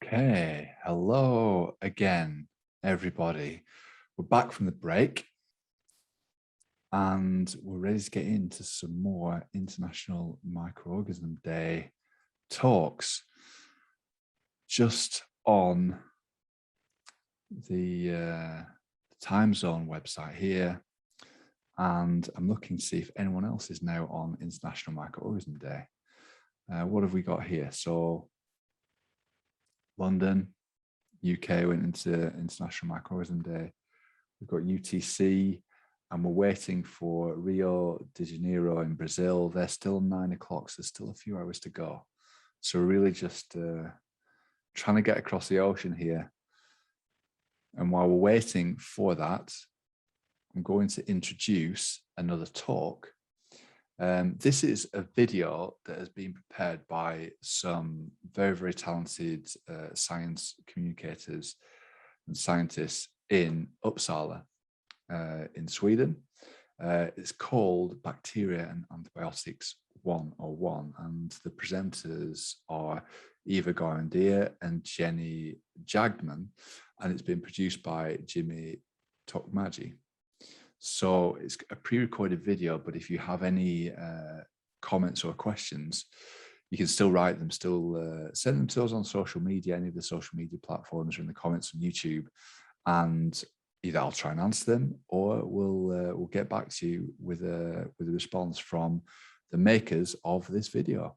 Okay, hello again, everybody. We're back from the break and we're ready to get into some more International Microorganism Day talks just on the time zone website here. And I'm looking to see if anyone else is now on International Microorganism Day. What have we got here? So London, UK went into International Microorganism Day. We've got UTC, and we're waiting for Rio de Janeiro in Brazil. They're still 9 o'clock, so there's still a few hours to go. So we're really just trying to get across the ocean here. And while we're waiting for that, I'm going to introduce another talk. This is a video that has been prepared by some very, very talented science communicators and scientists in Uppsala, in Sweden. It's called Bacteria and Antibiotics 101, and the presenters are Eva Garmendia and Jenny Jagdmann, and it's been produced by Jimmy Tokmaji. So it's a pre-recorded video, but if you have any comments or questions, you can still write them, still send them to us on social media, any of the social media platforms, or in the comments on YouTube, and either I'll try and answer them, or we'll get back to you with a response from the makers of this video.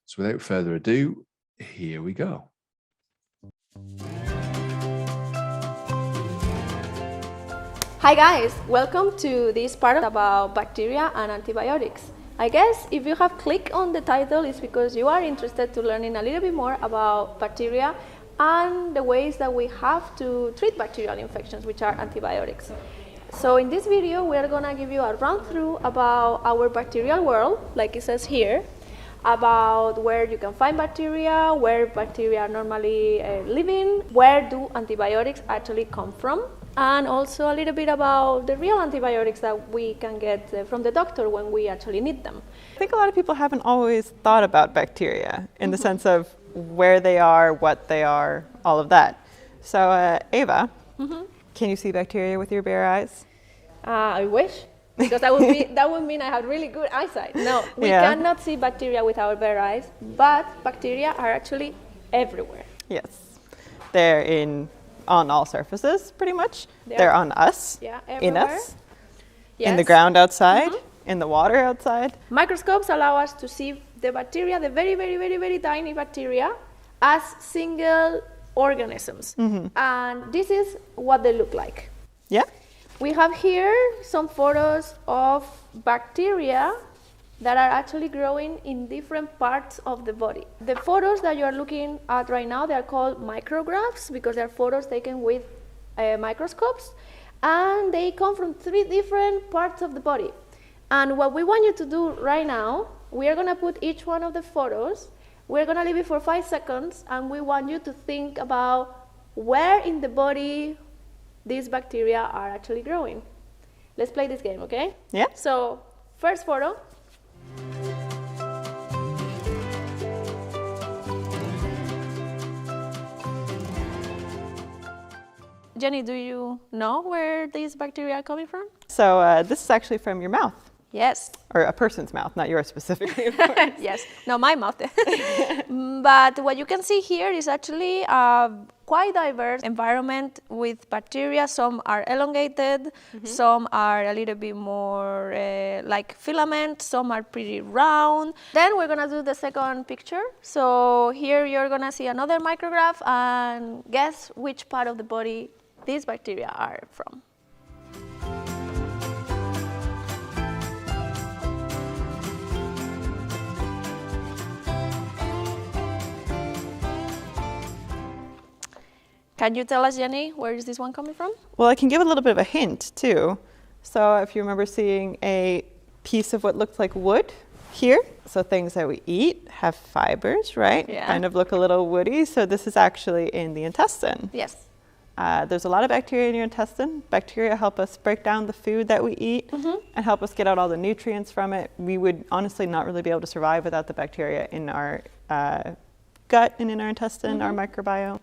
So without further ado, here we go. Hi guys, welcome to this part about bacteria and antibiotics. I guess if you have clicked on the title, it's because you are interested to learning a little bit more about bacteria and the ways that we have to treat bacterial infections, which are antibiotics. So in this video, we are going to give you a run through about our bacterial world, like it says here, about where you can find bacteria, where bacteria are normally living, where do antibiotics actually come from, and also a little bit about the real antibiotics that we can get from the doctor when we actually need them. I think a lot of people haven't always thought about bacteria in the sense of where they are, what they are, all of that. So Eva, can you see bacteria with your bare eyes? I wish, because that would mean I have really good eyesight. No, we cannot see bacteria with our bare eyes, but bacteria are actually everywhere. Yes, they're on all surfaces, pretty much. They're on us, in us, in the ground outside, in the water outside. Microscopes allow us to see the bacteria, the very, very, very, very tiny bacteria, as single organisms. And this is what they look like. Yeah. We have here some photos of bacteria that are actually growing in different parts of the body. The photos that you are looking at right now, they are called micrographs because they are photos taken with microscopes, and they come from 3 different parts of the body. And what we want you to do right now, we are going to put each one of the photos, we're going to leave it for 5 seconds, and we want you to think about where in the body these bacteria are actually growing. Let's play this game, okay? Yeah. So, first photo. Jenny, do you know where these bacteria are coming from? So this is actually from your mouth. Yes. Or a person's mouth, not yours specifically, of course. Yes, no, my mouth. But what you can see here is actually a quite diverse environment with bacteria. Some are elongated, some are a little bit more like filament, some are pretty round. Then we're gonna do the second picture. So here you're gonna see another micrograph and guess which part of the body these bacteria are from. Can you tell us, Jenny, where is this one coming from? Well, I can give a little bit of a hint, too. So if you remember seeing a piece of what looks like wood here, so things that we eat have fibers, right? Yeah. Kind of look a little woody. So this is actually in the intestine. Yes. There's a lot of bacteria in your intestine. Bacteria help us break down the food that we eat and help us get out all the nutrients from it. We would honestly not really be able to survive without the bacteria in our gut and in our intestine, our microbiome.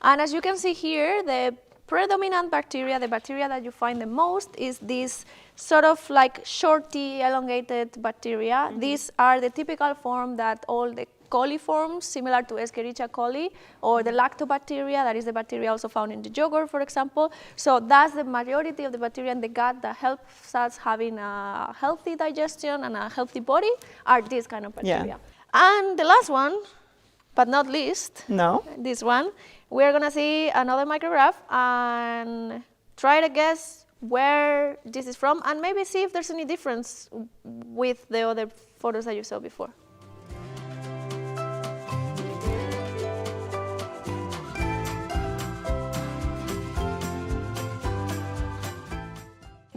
And as you can see here, the predominant bacteria, the bacteria that you find the most, is this sort of like shorty, elongated bacteria. These are the typical form that all the coliforms, similar to Escherichia coli, or the lactobacteria, that is the bacteria also found in the yogurt, for example. So that's the majority of the bacteria in the gut that helps us having a healthy digestion and a healthy body, are these kind of bacteria. And the last one, but not least, this one, we're gonna see another micrograph and try to guess where this is from, and maybe see if there's any difference with the other photos that you saw before.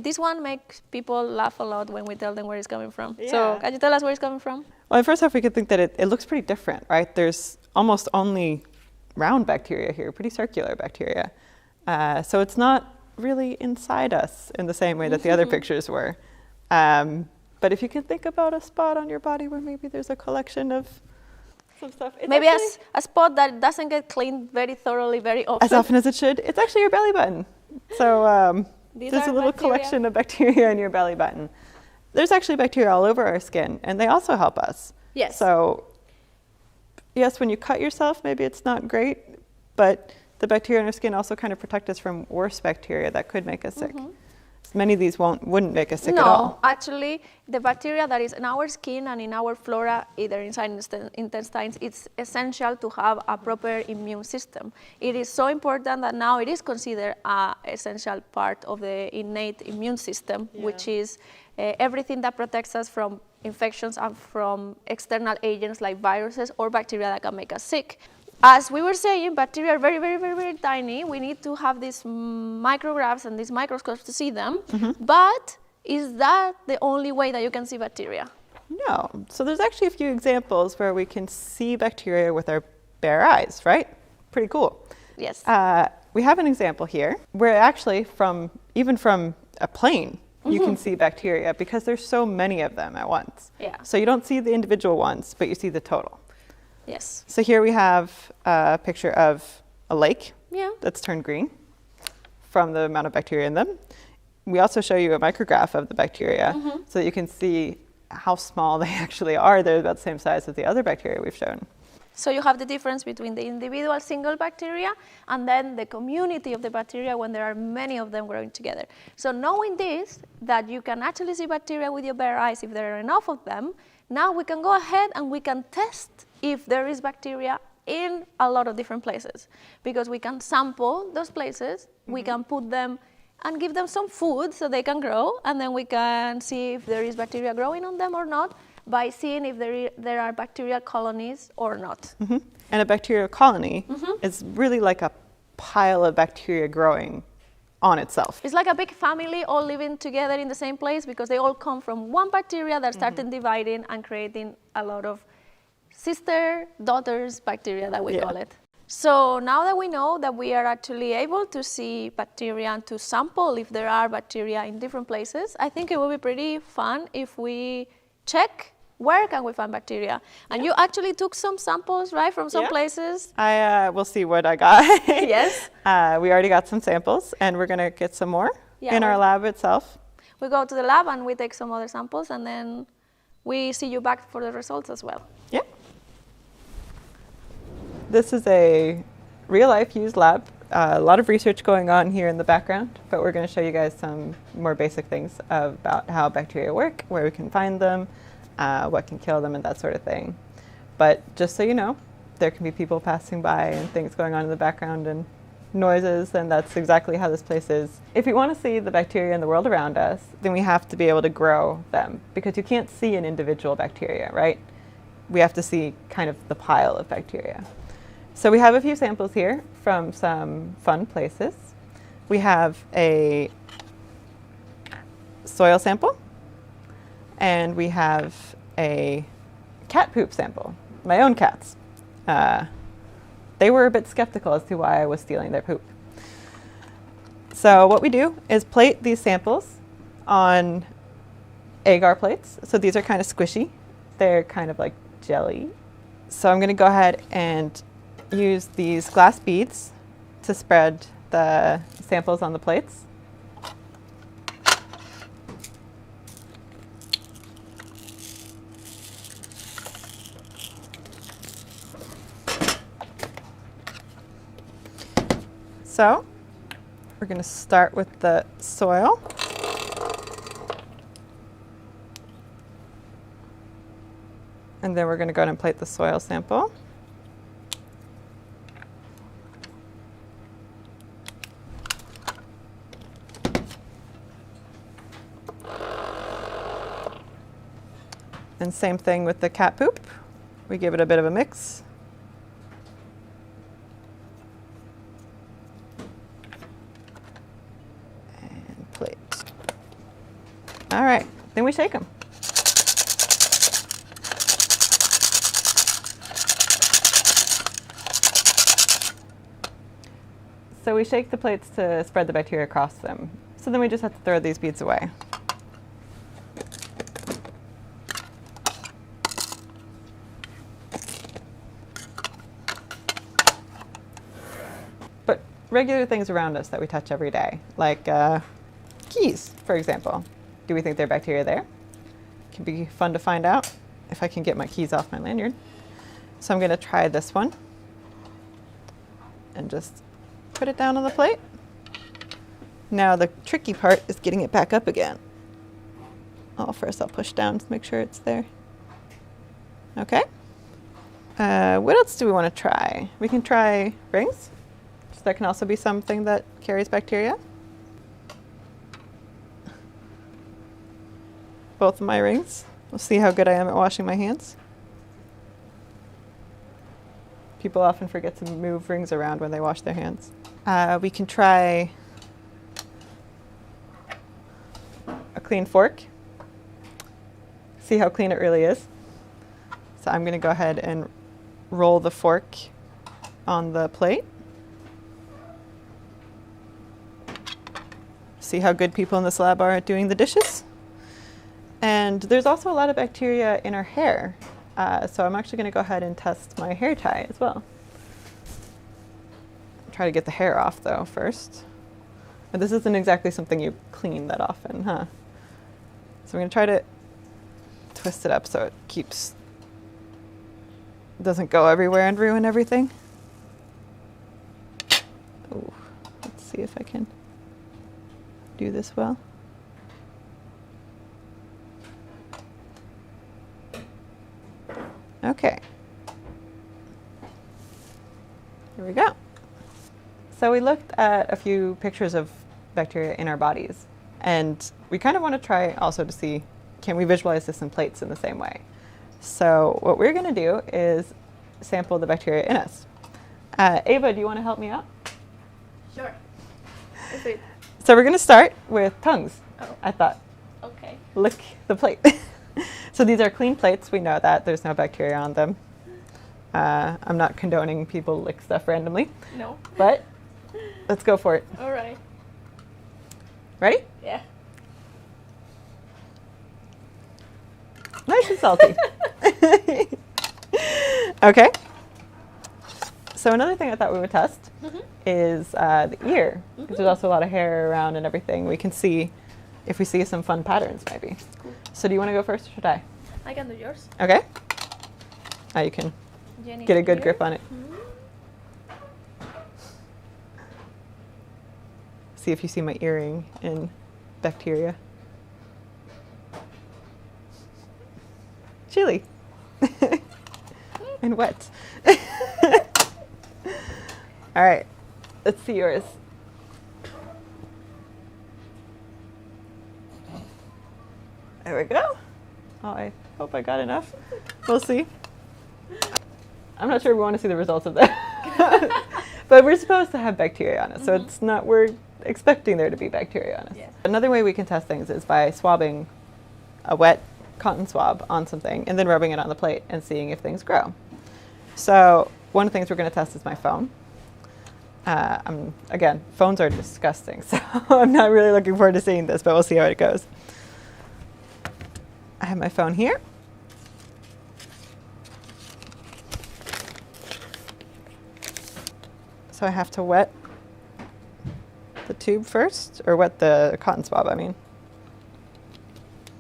This one makes people laugh a lot when we tell them where it's coming from. So can you tell us where it's coming from? Well, first off, we could think that it looks pretty different, right? There's almost only round bacteria here, pretty circular bacteria. So it's not really inside us in the same way that the other pictures were. But if you can think about a spot on your body where maybe there's a collection of some stuff. Maybe a spot that doesn't get cleaned very thoroughly, very often. As often as it should. It's actually your belly button. So there's a little collection of bacteria in your belly button. There's actually bacteria all over our skin, and they also help us. Yes. So yes, when you cut yourself, maybe it's not great, but the bacteria in our skin also kind of protect us from worse bacteria that could make us sick. Many of these wouldn't make us sick at all. No, actually, the bacteria that is in our skin and in our flora, either inside intestines, it's essential to have a proper immune system. It is so important that now it is considered an essential part of the innate immune system, which is everything that protects us from infections and from external agents like viruses or bacteria that can make us sick. As we were saying, bacteria are very, very, very, very tiny. We need to have these micrographs and these microscopes to see them. But is that the only way that you can see bacteria? No. So there's actually a few examples where we can see bacteria with our bare eyes, right? Pretty cool. Yes. We have an example here where actually even from a plane, you can see bacteria because there's so many of them at once. So you don't see the individual ones, but you see the total. Yes. So here we have a picture of a lake that's turned green from the amount of bacteria in them. We also show you a micrograph of the bacteria so that you can see how small they actually are. They're about the same size as the other bacteria we've shown. So you have the difference between the individual single bacteria and then the community of the bacteria when there are many of them growing together. So knowing this, that you can actually see bacteria with your bare eyes if there are enough of them, now we can go ahead and we can test if there is bacteria in a lot of different places, because we can sample those places, we can put them and give them some food so they can grow, and then we can see if there is bacteria growing on them or not by seeing if there are bacterial colonies or not. And a bacterial colony is really like a pile of bacteria growing on itself. It's like a big family all living together in the same place because they all come from one bacteria that started dividing and creating a lot of sister, daughters, bacteria that we call it. So now that we know that we are actually able to see bacteria and to sample if there are bacteria in different places, I think it would be pretty fun if we check where can we find bacteria. And you actually took some samples, right, from some places? I will see what I got. Yes. We already got some samples, and we're going to get some more in our lab itself. We go to the lab and we take some other samples, and then we see you back for the results as well. Yep. This is a real-life used lab. A lot of research going on here in the background, but we're going to show you guys some more basic things about how bacteria work, where we can find them, what can kill them, and that sort of thing. But just so you know, there can be people passing by and things going on in the background and noises, and that's exactly how this place is. If we want to see the bacteria in the world around us, then we have to be able to grow them, because you can't see an individual bacteria, right? We have to see kind of the pile of bacteria. So we have a few samples here from some fun places. We have a soil sample, and we have a cat poop sample, my own cats. They were a bit skeptical as to why I was stealing their poop. So what we do is plate these samples on agar plates. So these are kind of squishy. They're kind of like jelly. So I'm going to go ahead and use these glass beads to spread the samples on the plates. So we're going to start with the soil. And then we're going to go ahead and plate the soil sample. And same thing with the cat poop. We give it a bit of a mix. And plate. All right, then we shake them. So we shake the plates to spread the bacteria across them. So then we just have to throw these beads away. But regular things around us that we touch every day, like keys, for example. Do we think there are bacteria there? It can be fun to find out if I can get my keys off my lanyard. So I'm going to try this one and just put it down on the plate. Now the tricky part is getting it back up again. Oh, first I'll push down to make sure it's there. Okay. What else do we want to try? We can try rings. So that can also be something that carries bacteria. Both of my rings. We'll see how good I am at washing my hands. People often forget to move rings around when they wash their hands. We can try a clean fork. See how clean it really is. So I'm going to go ahead and roll the fork on the plate. See how good people in this lab are at doing the dishes. And there's also a lot of bacteria in our hair. So I'm actually going to go ahead and test my hair tie as well. Try to get the hair off though first. But this isn't exactly something you clean that often, huh? So I'm going to try to twist it up so it doesn't go everywhere and ruin everything. Ooh, let's see if I can do this well. Okay. Here we go. So we looked at a few pictures of bacteria in our bodies, and we kind of want to try also to see, can we visualize this in plates in the same way? So what we're going to do is sample the bacteria in us. Eva, do you want to help me out? Sure. So we're going to start with tongues. Oh. I thought. Okay. Lick the plate. So these are clean plates. We know that. There's no bacteria on them. I'm not condoning people lick stuff randomly. No. But let's go for it. All right. Ready? Yeah. Nice and salty. Okay. So another thing I thought we would test is the ear. Because there's also a lot of hair around and everything. We can see if we see some fun patterns maybe. Cool. So do you want to go first or should I? I can do yours. Okay. You can Jenny get a good here. grip on it. See if you see my earring in bacteria. Chili. And wet. All right, let's see yours. There we go. Oh, I hope I got enough. We'll see. I'm not sure we want to see the results of that. But we're supposed to have bacteria on it, so it's not, we're expecting there to be bacteria on us. Yeah. Another way we can test things is by swabbing a wet cotton swab on something and then rubbing it on the plate and seeing if things grow. So one of the things we're going to test is my phone. Again, phones are disgusting, so I'm not really looking forward to seeing this, but we'll see how it goes. I have my phone here. So I have to wet the tube first, or wet the cotton swab, I mean.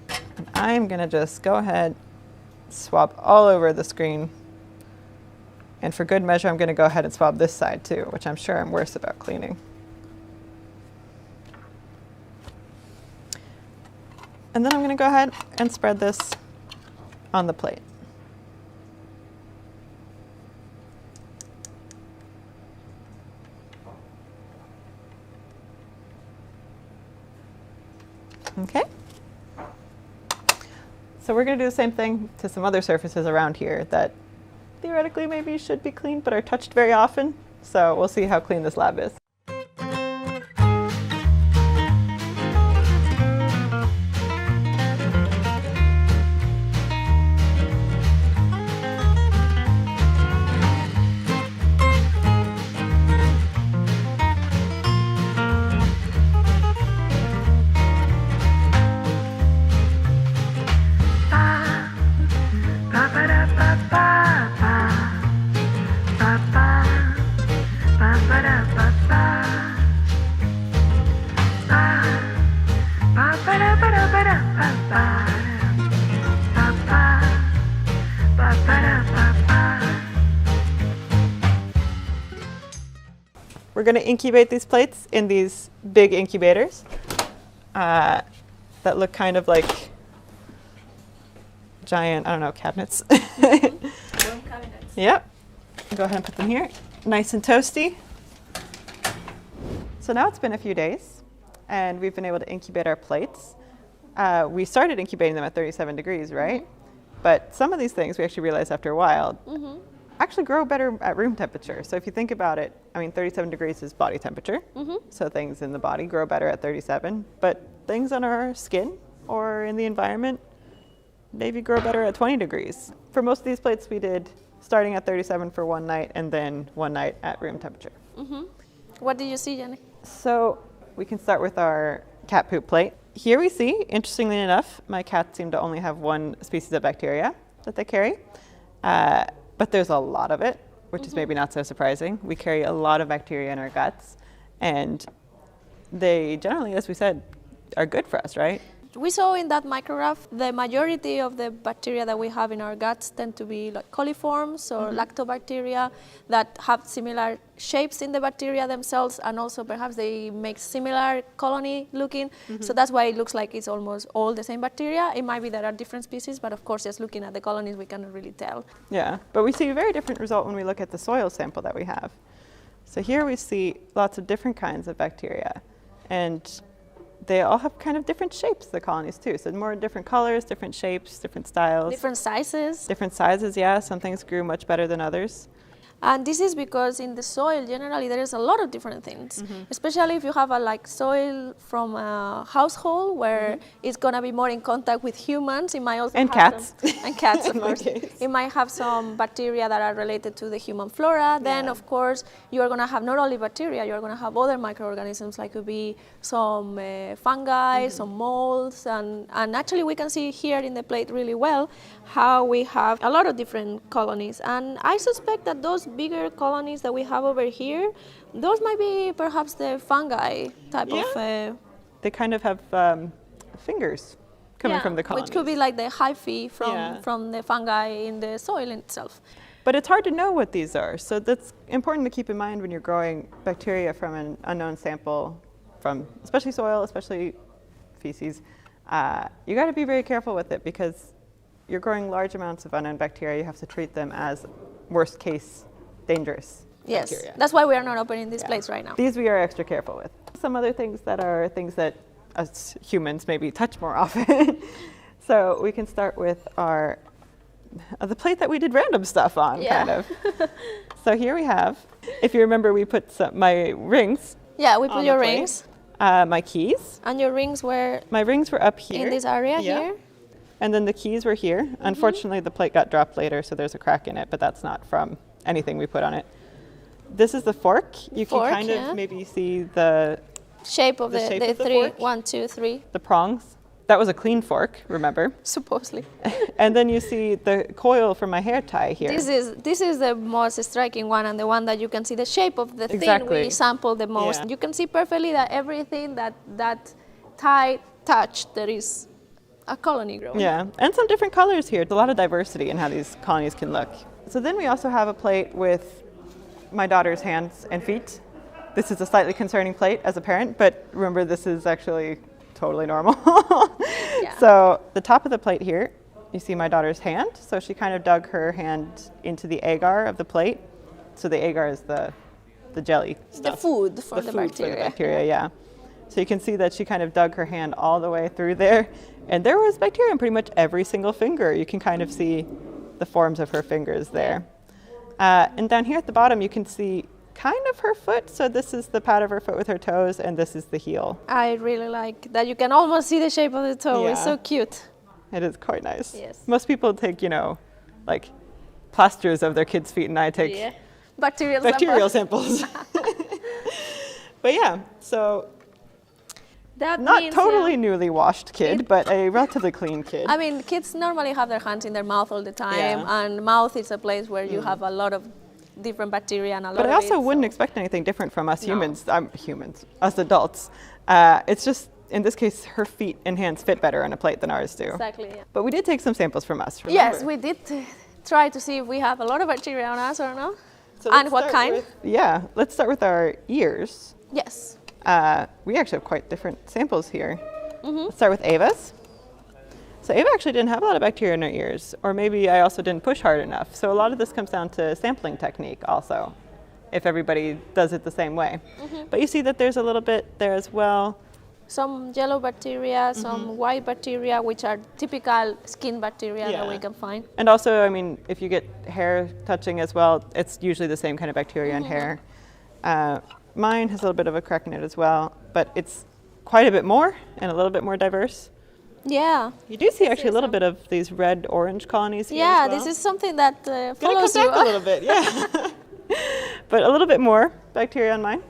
And I'm gonna just go ahead, swab all over the screen. And for good measure, I'm gonna go ahead and swab this side too, which I'm sure I'm worse about cleaning. And then I'm gonna go ahead and spread this on the plate. Okay. So we're going to do the same thing to some other surfaces around here that theoretically maybe should be cleaned but are touched very often. So we'll see how clean this lab is. We're going to incubate these plates in these big incubators that look kind of like giant, I don't know, cabinets. Room cabinets. Yep. Go ahead and put them here. Nice and toasty. So now it's been a few days and we've been able to incubate our plates. We started incubating them at 37 degrees, right? But some of these things we actually realized after a while actually grow better at room temperature. So if you think about it, I mean, 37 degrees is body temperature. So things in the body grow better at 37, but things on our skin or in the environment maybe grow better at 20 degrees. For most of these plates we did starting at 37 for one night and then one night at room temperature. What did you see, Jenny? So we can start with our cat poop plate. Here we see, interestingly enough, my cats seem to only have one species of bacteria that they carry. But there's a lot of it, which is maybe not so surprising. We carry a lot of bacteria in our guts, and they generally, as we said, are good for us, right? We saw in that micrograph the majority of the bacteria that we have in our guts tend to be like coliforms or lactobacteria that have similar shapes in the bacteria themselves, and also perhaps they make similar colony looking. So that's why it looks like it's almost all the same bacteria. It might be there are different species, but of course just looking at the colonies we cannot really tell. Yeah, but we see a very different result when we look at the soil sample that we have. So here we see lots of different kinds of bacteria, and they all have kind of different shapes, the colonies too. So more different colors, different shapes, different styles. Different sizes. Different sizes, yeah. Some things grew much better than others. And this is because in the soil, generally, there is a lot of different things, especially if you have a like soil from a household where it's going to be more in contact with humans. It might also and have cats. And cats, of course. Case. It might have some bacteria that are related to the human flora. Then, of course, you are going to have not only bacteria, you are going to have other microorganisms, like could be some fungi, some molds. And actually, we can see here in the plate really well how we have a lot of different colonies. And I suspect that those bigger colonies that we have over here, those might be perhaps the fungi type of... They kind of have fingers coming from the colonies. Which could be like the hyphae from the fungi in the soil itself. But it's hard to know what these are. So that's important to keep in mind when you're growing bacteria from an unknown sample, from especially soil, especially feces. You got to be very careful with it because you're growing large amounts of unknown bacteria. You have to treat them as worst case dangerous bacteria. That's why we are not opening these plates right now. These we are extra careful with. Some other things that are things that us humans maybe touch more often. So we can start with our the plate that we did random stuff on, kind of. So here we have, if you remember, we put my rings. Yeah, we put your rings. My keys. And your rings were? My rings were up here. In this area here. And then the keys were here. Unfortunately, the plate got dropped later, so there's a crack in it, but that's not from anything we put on it. This is the fork. You can kind of maybe see the shape of the shape of the three, fork. 1, 2, 3. The prongs that was a clean fork, remember? Supposedly. And then you see the coil for my hair tie here. This is the most striking one, and the one that you can see the shape of the thing Exactly. we sampled the most. Yeah. You can see perfectly that everything that tie touched, there is a colony growing. Yeah, and some different colors here. There's a lot of diversity in how these colonies can look. So then we also have a plate with my daughter's hands and feet. This is a slightly concerning plate as a parent, but remember, this is actually totally normal. Yeah. So the top of the plate here, you see my daughter's hand. So she kind of dug her hand into the agar of the plate. So the agar is the jelly stuff. The food for the food for the bacteria. bacteria, yeah. So you can see that she kind of dug her hand all the way through there. And there was bacteria in pretty much every single finger. You can kind of see the forms of her fingers there. And down here at the bottom, you can see kind of her foot. So this is the pad of her foot with her toes, and this is the heel. I really like that you can almost see the shape of the toe. It's Yeah. so cute. It is quite nice. Yes. Most people take, like plasters of their kids' feet, and I take Bacterial samples. But yeah, so That not means, totally newly washed kid, but a relatively clean kid. I mean, kids normally have their hands in their mouth all the time, Yeah. and mouth is a place where you have a lot of different bacteria and a lot But of I also it, wouldn't so- expect anything different from us No. humans, us adults. It's just, in this case, her feet and hands fit better on a plate than ours do. Exactly, yeah. But we did take some samples from us, remember? Yes, we did try to see if we have a lot of bacteria on us or not. So And let's what start kind? Let's start with our ears. Yes. We actually have quite different samples here. Mm-hmm. Let's start with Eva's. So Eva actually didn't have a lot of bacteria in her ears, or maybe I also didn't push hard enough. So a lot of this comes down to sampling technique also, if everybody does it the same way. Mm-hmm. But you see that there's a little bit there as well. Some yellow bacteria, some white bacteria, which are typical skin bacteria that Yeah. we can find. And also, I mean, if you get hair touching as well, it's usually the same kind of bacteria in hair. Mine has a little bit of a crack in it as well, but it's quite a bit more and a little bit more diverse. Yeah. You do see actually a little bit of these red-orange colonies here Yeah, as well. this is something that Gonna follows come you. back a little bit, yeah. But a little bit more bacteria on mine.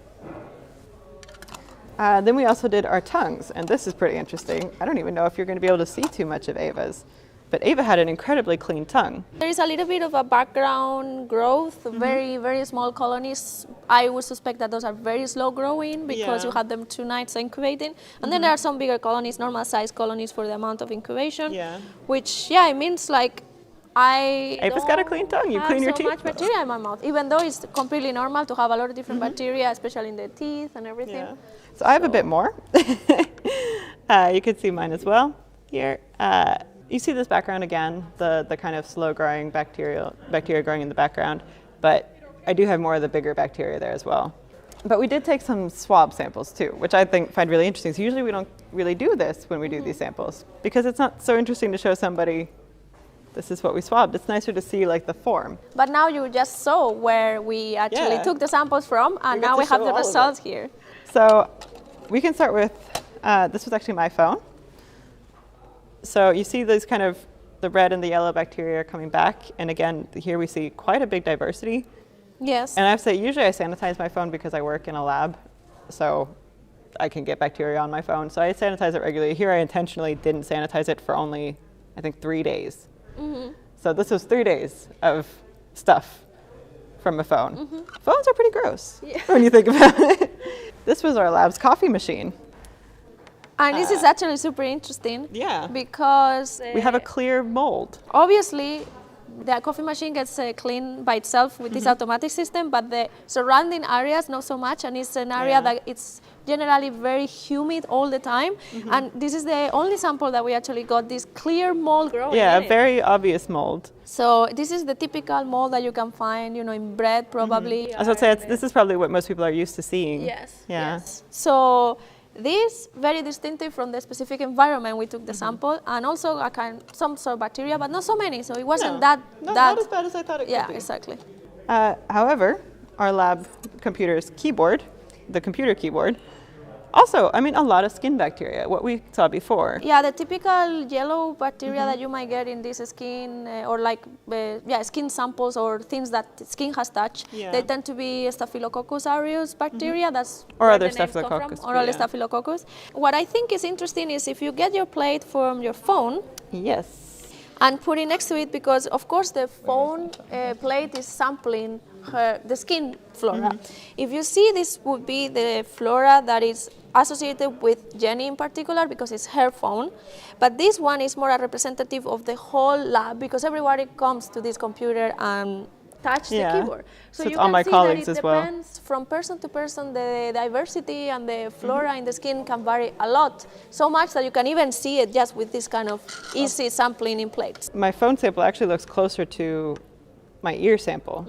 Then we also did our tongues, and this is pretty interesting. I don't even know if you're going to be able to see too much of Eva's, but Eva had an incredibly clean tongue. There is a little bit of a background growth, very, very small colonies. I would suspect that those are very slow growing because Yeah. you have them 2 nights incubating. And then there are some bigger colonies, normal size colonies for the amount of incubation. Yeah. Which, it means like Eva's got a clean tongue. You have clean your so teeth. much bacteria in my mouth, even though it's completely normal to have a lot of different bacteria, especially in the teeth and everything. Yeah. So I have a bit more. You can see mine as well here. You see this background again, the kind of slow-growing bacteria growing in the background, but I do have more of the bigger bacteria there as well. But we did take some swab samples too, which I find really interesting. So usually we don't really do this when we do these samples because it's not so interesting to show somebody this is what we swabbed. It's nicer to see like the form. But now you just saw where we actually Yeah. took the samples from, and get now to we have show the all of it. results here. So we can start with, this was actually my phone. So you see these kind of the red and the yellow bacteria coming back. And again, here we see quite a big diversity. Yes. And I have to say, usually I sanitize my phone because I work in a lab. So I can get bacteria on my phone. So I sanitize it regularly. Here I intentionally didn't sanitize it for only, I think, 3 days. So this was 3 days of stuff from a phone. Phones are pretty gross when you think about it. This was our lab's coffee machine. And this is actually super interesting. Yeah. Because We have a clear mold. obviously the coffee machine gets cleaned by itself with this automatic system, but the surrounding areas not so much, and it's an area Yeah. that it's generally very humid all the time. And this is the only sample that we actually got this clear mold growing. Yeah, in a it. very obvious mold. So this is the typical mold that you can find, in bread probably. I was going to say, this is probably what most people are used to seeing. Yes. Yeah. Yes. So this very distinctive from the specific environment we took the sample, and also some sort of bacteria, but not so many. So it wasn't No, that not as bad as I thought it Yeah, could be. exactly. However, our lab computer's keyboard, the computer keyboard, Also, I mean, a lot of skin bacteria, what we saw before. Yeah, the typical yellow bacteria that you might get in this skin or like skin samples or things that skin has touched, they tend to be Staphylococcus aureus bacteria. That's or where other the names come from, Staphylococcus. or other Staphylococcus. What I think is interesting is if you get your plate from your phone. Yes. And put it next to it because, of course, the phone plate is sampling the skin flora. If you see, this would be the flora that is associated with Jenny in particular because it's her phone. But this one is more a representative of the whole lab because everybody comes to this computer and touch the keyboard. So it's all my colleagues as well. It depends from person to person. The diversity and the flora in the skin can vary a lot, so much that you can even see it just with this kind of easy sampling in plates. My phone sample actually looks closer to my ear sample,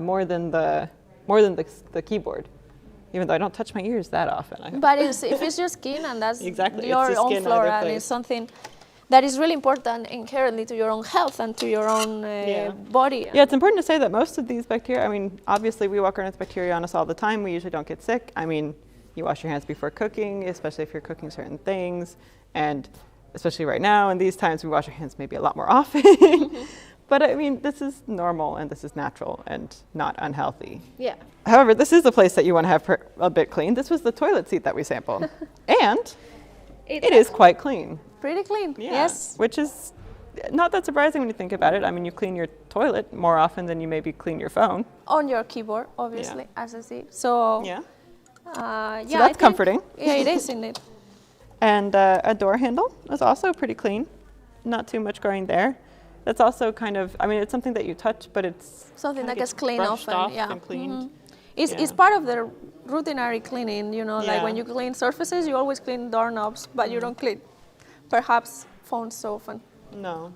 more than the keyboard, even though I don't touch my ears that often. But if it's your skin and that's exactly. your own flora, and it's something that is really important inherently to your own health and to your own body. Yeah, it's important to say that most of these bacteria, I mean, obviously we walk around with bacteria on us all the time. We usually don't get sick. I mean, you wash your hands before cooking, especially if you're cooking certain things. And especially right now in these times, we wash our hands maybe a lot more often. But I mean, this is normal and this is natural and not unhealthy. Yeah. However, this is the place that you want to have a bit clean. This was the toilet seat that we sampled. And it is quite clean. Pretty clean, yes. Which is not that surprising when you think about it. I mean, you clean your toilet more often than you maybe clean your phone. On your keyboard, obviously, as I see. So, so that's comforting. Yeah, it is indeed. And a door handle is also pretty clean. Not too much going there. That's also kind of, I mean, it's something that you touch, but it's something that gets cleaned often. And cleaned. It's part of the routinary cleaning, you know, like when you clean surfaces, you always clean doorknobs, but you don't clean perhaps phones so often. No.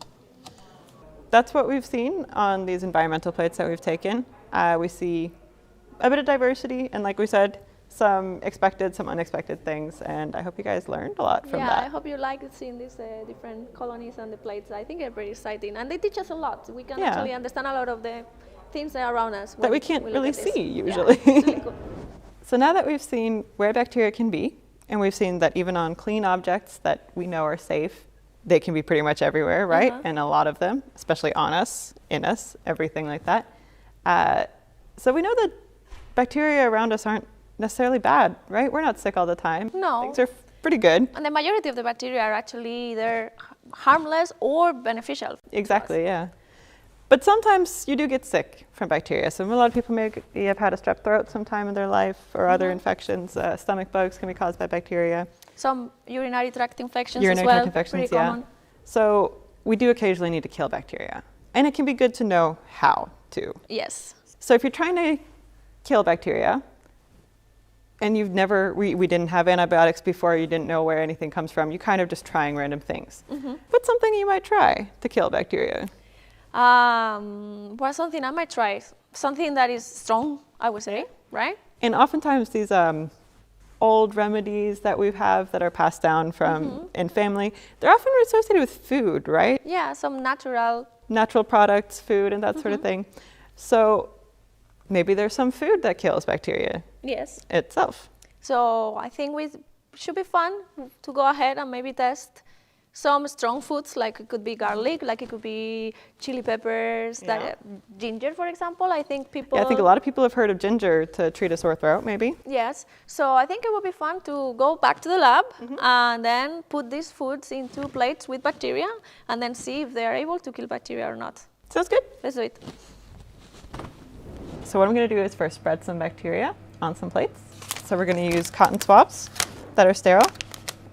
That's what we've seen on these environmental plates that we've taken. We see a bit of diversity, and like we said, some expected, some unexpected things, and I hope you guys learned a lot from that. Yeah, I hope you liked seeing these different colonies and the plates. I think they're pretty exciting, and they teach us a lot. We can actually understand a lot of the things that are around us. That we can't really see, usually. Yeah, really cool. So now that we've seen where bacteria can be, and we've seen that even on clean objects that we know are safe, they can be pretty much everywhere, right? And a lot of them, especially on us, in us, everything like that. So we know that bacteria around us aren't necessarily bad, right? We're not sick all the time. No. Things are pretty good. And the majority of the bacteria are actually either harmless or beneficial. Exactly, yeah. But sometimes you do get sick from bacteria. So a lot of people may have had a strep throat sometime in their life or other infections. Stomach bugs can be caused by bacteria. Some urinary tract infections as well, pretty common. So we do occasionally need to kill bacteria. And it can be good to know how to. Yes. So if you're trying to kill bacteria, and you've never, we didn't have antibiotics before, you didn't know where anything comes from, you're kind of just trying random things. What's something you might try to kill bacteria? Well, something I might try, something that is strong, I would say, right? And oftentimes these old remedies that we have that are passed down from in family, they're often associated with food, right? Yeah, some natural products, food, and that sort of thing. So maybe there's some food that kills bacteria itself. So I think it should be fun to go ahead and maybe test some strong foods, like it could be garlic, like it could be chili peppers, ginger, for example. I think people... Yeah, I think a lot of people have heard of ginger to treat a sore throat, maybe. Yes. So I think it would be fun to go back to the lab and then put these foods into plates with bacteria and then see if they are able to kill bacteria or not. Sounds good. Let's do it. So what I'm going to do is first spread some bacteria on some plates. So we're going to use cotton swabs that are sterile.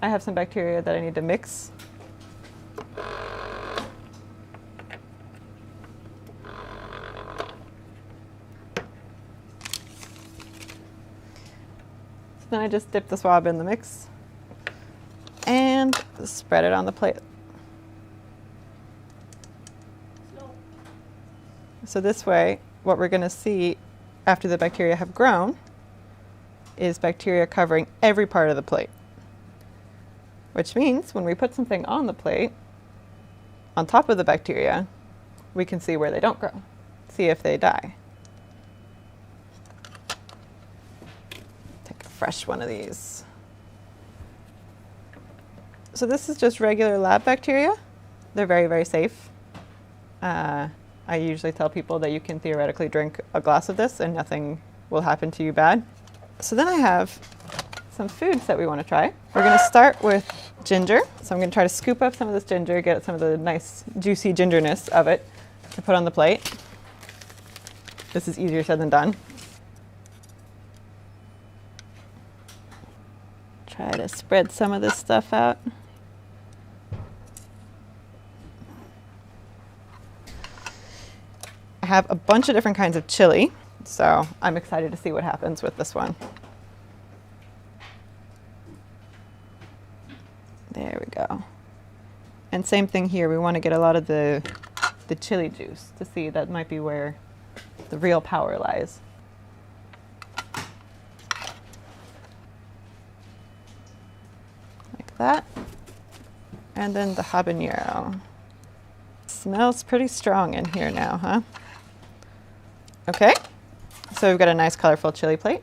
I have some bacteria that I need to mix. Then I just dip the swab in the mix and spread it on the plate. So this way, what we're going to see after the bacteria have grown is bacteria covering every part of the plate. Which means when we put something on the plate, on top of the bacteria, we can see where they don't grow, see if they die. Take a fresh one of these. So this is just regular lab bacteria. They're very, very safe. I usually tell people that you can theoretically drink a glass of this and nothing will happen to you bad. So then I have some foods that we want to try. We're going to start with ginger. So I'm going to try to scoop up some of this ginger, get some of the nice juicy gingerness of it to put on the plate. This is easier said than done. Try to spread some of this stuff out. I have a bunch of different kinds of chili, so I'm excited to see what happens with this one. There we go. And same thing here, we want to get a lot of the chili juice to see. That might be where the real power lies. Like that. And then the habanero. Smells pretty strong in here now, huh? Okay, so we've got a nice colorful chili plate.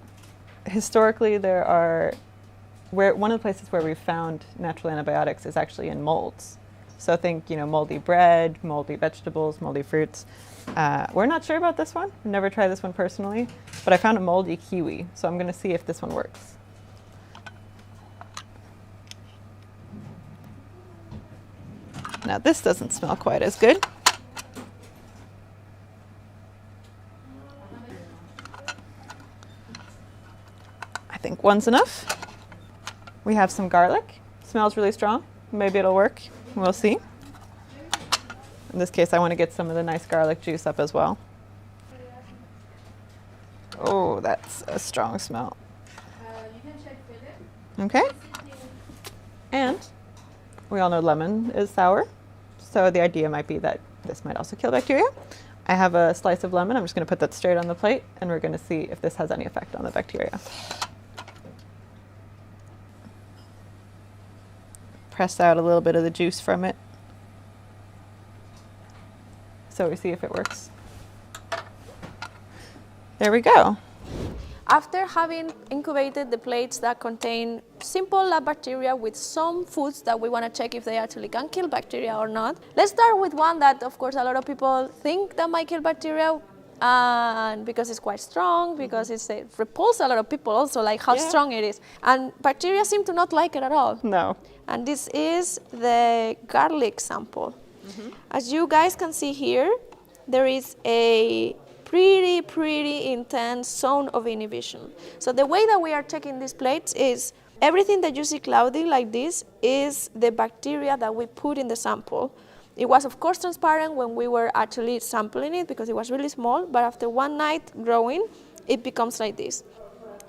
Historically, one of the places where we've found natural antibiotics is actually in molds. So think, moldy bread, moldy vegetables, moldy fruits. We're not sure about this one. I've never tried this one personally, but I found a moldy kiwi, so I'm going to see if this one works. Now this doesn't smell quite as good. I think one's enough. We have some garlic. Smells really strong. Maybe it'll work. We'll see. In this case, I want to get some of the nice garlic juice up as well. Oh, that's a strong smell. Okay. And we all know lemon is sour, so the idea might be that this might also kill bacteria. I have a slice of lemon. I'm just going to put that straight on the plate, and we're going to see if this has any effect on the bacteria. Press out a little bit of the juice from it, so we see if it works. There we go. After having incubated the plates that contain simple lab bacteria with some foods that we want to check if they actually can kill bacteria or not, let's start with one that, of course, a lot of people think that might kill bacteria, and because it's quite strong, because it repulses a lot of people also, like how strong it is. And bacteria seem to not like it at all. No. And this is the garlic sample. As you guys can see here, there is a pretty intense zone of inhibition. So the way that we are checking these plates is everything that you see cloudy like this is the bacteria that we put in the sample. It was of course transparent when we were actually sampling it because it was really small, but after one night growing, it becomes like this.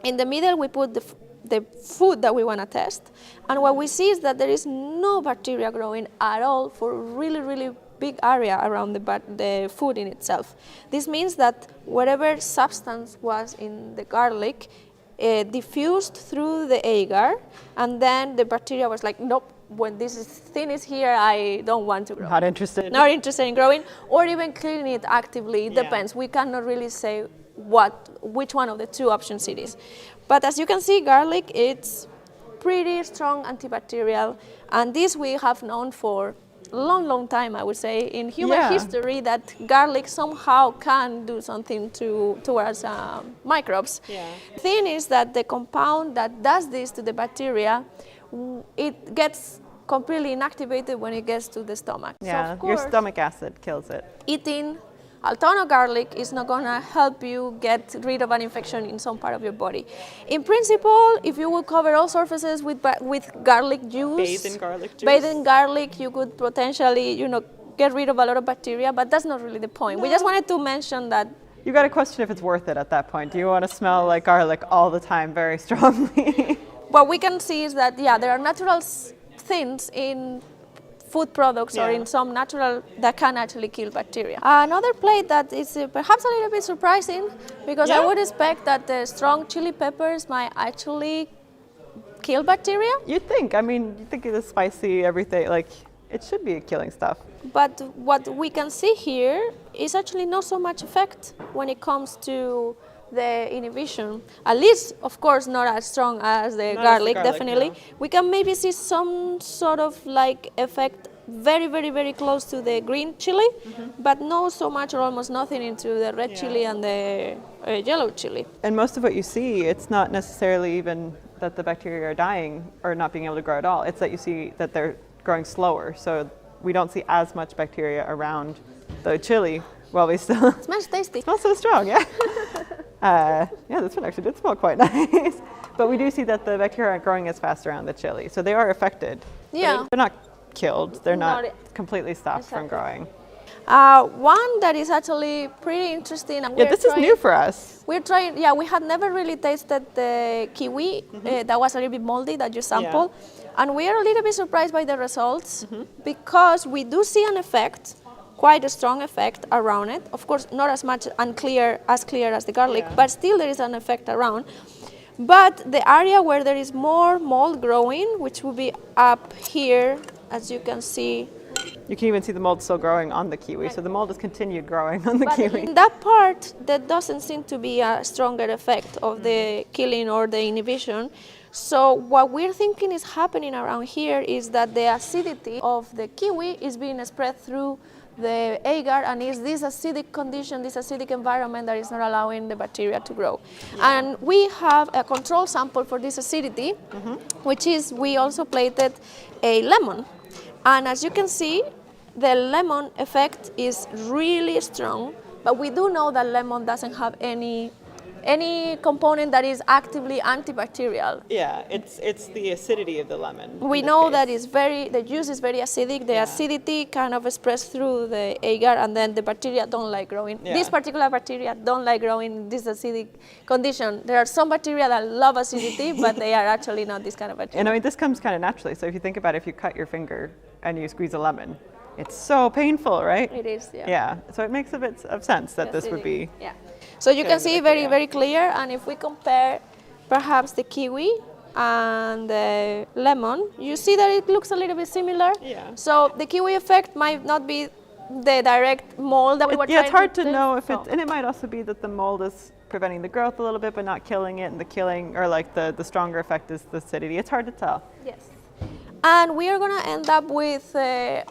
In the middle we put the food that we want to test, and what we see is that there is no bacteria growing at all for a really big area around the food in itself. This means that whatever substance was in the garlic diffused through the agar, and then the bacteria was like, nope, when this thing is here, I don't want to grow. Not interested. Not interested in growing, or even cleaning it actively. It depends. We cannot really say which one of the two options it is. But as you can see, garlic, it's pretty strong antibacterial, and this we have known for long time, I would say, in human history, that garlic somehow can do something towards microbes. The thing is that the compound that does this to the bacteria, it gets completely inactivated when it gets to the stomach. Yeah, so of course, your stomach acid kills it. Eating a ton of garlic is not going to help you get rid of an infection in some part of your body. In principle, if you would cover all surfaces with garlic juice, bathe in garlic, you could potentially, get rid of a lot of bacteria, but that's not really the point. No. We just wanted to mention that. You got to question if it's worth it at that point. Do you want to smell like garlic all the time very strongly? What we can see is that, there are natural things in food products or in some natural that can actually kill bacteria. Another plate that is perhaps a little bit surprising, because I would expect that the strong chili peppers might actually kill bacteria. You'd think. I mean, you think of the spicy everything, like it should be killing stuff. But what we can see here is actually not so much effect when it comes to the inhibition, at least, of course, not as strong as the garlic, definitely. No. We can maybe see some sort of like effect very, very, very close to the green chili, but not so much or almost nothing into the red chili and the yellow chili. And most of what you see, it's not necessarily even that the bacteria are dying or not being able to grow at all. It's that you see that they're growing slower. So we don't see as much bacteria around the chili while we still... It smells tasty. It smells so strong, yeah. Yeah, this one actually did smell quite nice. But we do see that the bacteria aren't growing as fast around the chili. So they are affected. Yeah. They're not killed. They're not Not completely stopped from growing. One that is actually pretty interesting. And Yeah, this is new for us. We're trying, we had never really tasted the kiwi that was a little bit moldy that you sampled. And we are a little bit surprised by the results because we do see an effect, quite a strong effect around it. Of course, not as much clear as the garlic, but still there is an effect around. But the area where there is more mold growing, which will be up here, as you can see. You can even see the mold still growing on the kiwi, so the mold has continued growing on the But kiwi. in that part, there doesn't seem to be a stronger effect of the killing or the inhibition. So what we're thinking is happening around here is that the acidity of the kiwi is being spread through the agar, and is this acidic condition, this acidic environment that is not allowing the bacteria to grow. And we have a control sample for this acidity, which is we also plated a lemon. And as you can see, the lemon effect is really strong, but we do know that lemon doesn't have any component that is actively antibacterial. Yeah, it's the acidity of the lemon. We know that the juice is very acidic. The acidity kind of spreads through the agar, and then the bacteria don't like growing. Yeah. These particular bacteria don't like growing in this acidic condition. There are some bacteria that love acidity, but they are actually not this kind of bacteria. And I mean, this comes kind of naturally. So if you think about it, if you cut your finger and you squeeze a lemon, it's so painful, right? It is, Yeah, so it makes a bit of sense that this would be... Yeah. So you can see very, very clear, and if we compare perhaps the kiwi and the lemon, you see that it looks a little bit similar. Yeah. So the kiwi effect might not be the direct mold that we were trying to... Yeah, it's hard to know if it's... And it might also be that the mold is preventing the growth a little bit, but not killing it, and the killing, or like the stronger effect is the acidity. It's hard to tell. Yes. And we are going to end up with a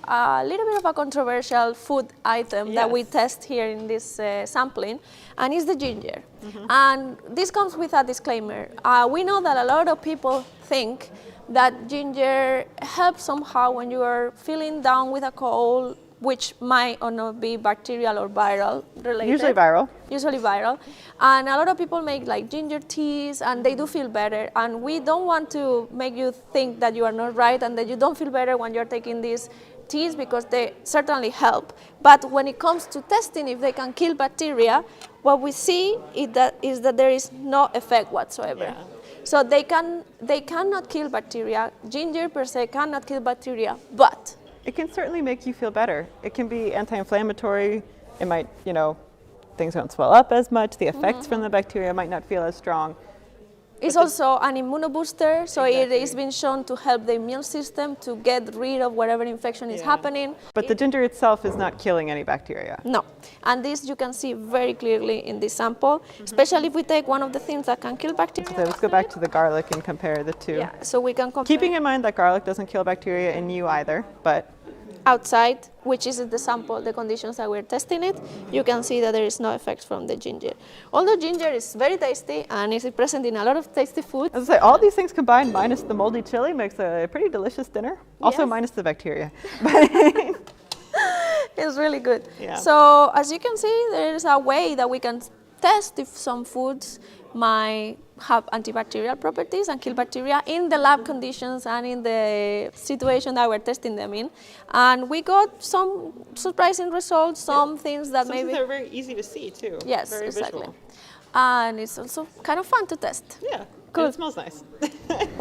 little bit of a controversial food item that we test here in this sampling, and it's the ginger. And this comes with a disclaimer. We know that a lot of people think that ginger helps somehow when you are feeling down with a cold, which might or not be bacterial or viral related. Usually viral. Usually viral. And a lot of people make like ginger teas, and they do feel better. And we don't want to make you think that you are not right and that you don't feel better when you're taking these teas, because they certainly help. But when it comes to testing if they can kill bacteria, what we see is that there is no effect whatsoever. Yeah. So they cannot kill bacteria. Ginger per se cannot kill bacteria, but it can certainly make you feel better. It can be anti-inflammatory. It might, things don't swell up as much. The effects from the bacteria might not feel as strong. It's also an immunobooster, so it has been shown to help the immune system to get rid of whatever infection is happening. But the ginger itself is not killing any bacteria. No, and this you can see very clearly in this sample, especially if we take one of the things that can kill bacteria. So let's go back to the garlic and compare the two. Yeah, so we can compare. Keeping in mind that garlic doesn't kill bacteria in you either, but outside, which is the sample, the conditions that we're testing it, you can see that there is no effect from the ginger. Although ginger is very tasty and is present in a lot of tasty food. As I say, all these things combined minus the moldy chili makes a pretty delicious dinner. Also minus the bacteria. It's really good. Yeah. So as you can see, there is a way that we can test if some foods might have antibacterial properties and kill bacteria in the lab conditions and in the situation that we're testing them in. And we got some surprising results, some things that maybe... they're very easy to see too. Yes, very exactly. Visual. And it's also kind of fun to test. Yeah, Cool. and it smells nice.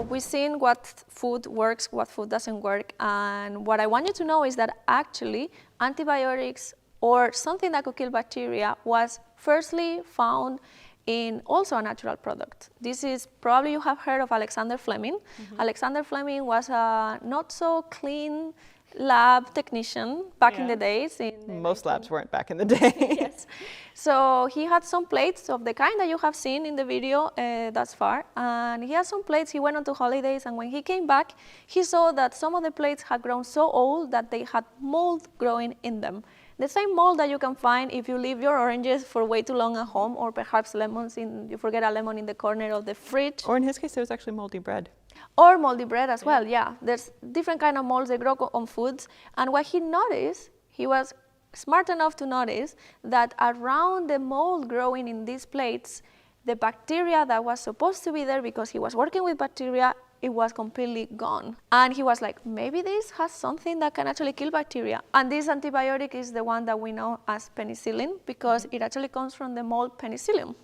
We've seen what food works, what food doesn't work, and what I want you to know is that actually antibiotics or something that could kill bacteria was firstly found in also a natural product. This is probably you have heard of Alexander Fleming. Alexander Fleming was a not so clean lab technician back in Yeah. the days. In the Most labs weren't back in the day. Yes. So he had some plates of the kind that you have seen in the video thus far. And he had some plates, he went on to holidays, and when he came back, he saw that some of the plates had grown so old that they had mold growing in them. The same mold that you can find if you leave your oranges for way too long at home, or perhaps lemons, you forget a lemon in the corner of the fridge. Or in his case, it was actually moldy bread. Or moldy bread as well, yeah. There's different kind of molds that grow on foods. And what he noticed, he was smart enough to notice that around the mold growing in these plates, the bacteria that was supposed to be there, because he was working with bacteria, it was completely gone. And he was like, maybe this has something that can actually kill bacteria. And this antibiotic is the one that we know as penicillin, because it actually comes from the mold penicillium.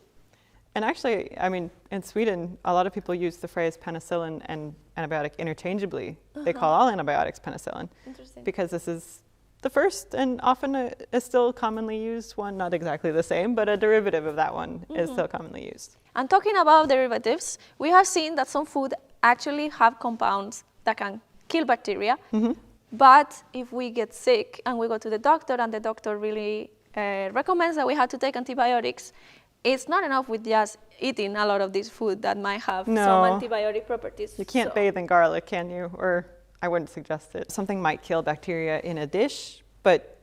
And actually, I mean, in Sweden, a lot of people use the phrase penicillin and antibiotic interchangeably. They call all antibiotics penicillin. Interesting. Because this is the first and often a still commonly used one, not exactly the same, but a derivative of that one is still commonly used. And talking about derivatives, we have seen that some food actually have compounds that can kill bacteria. But if we get sick and we go to the doctor and the doctor really recommends that we have to take antibiotics, it's not enough with just eating a lot of this food that might have some antibiotic properties. You can't bathe in garlic, can you? Or I wouldn't suggest it. Something might kill bacteria in a dish, but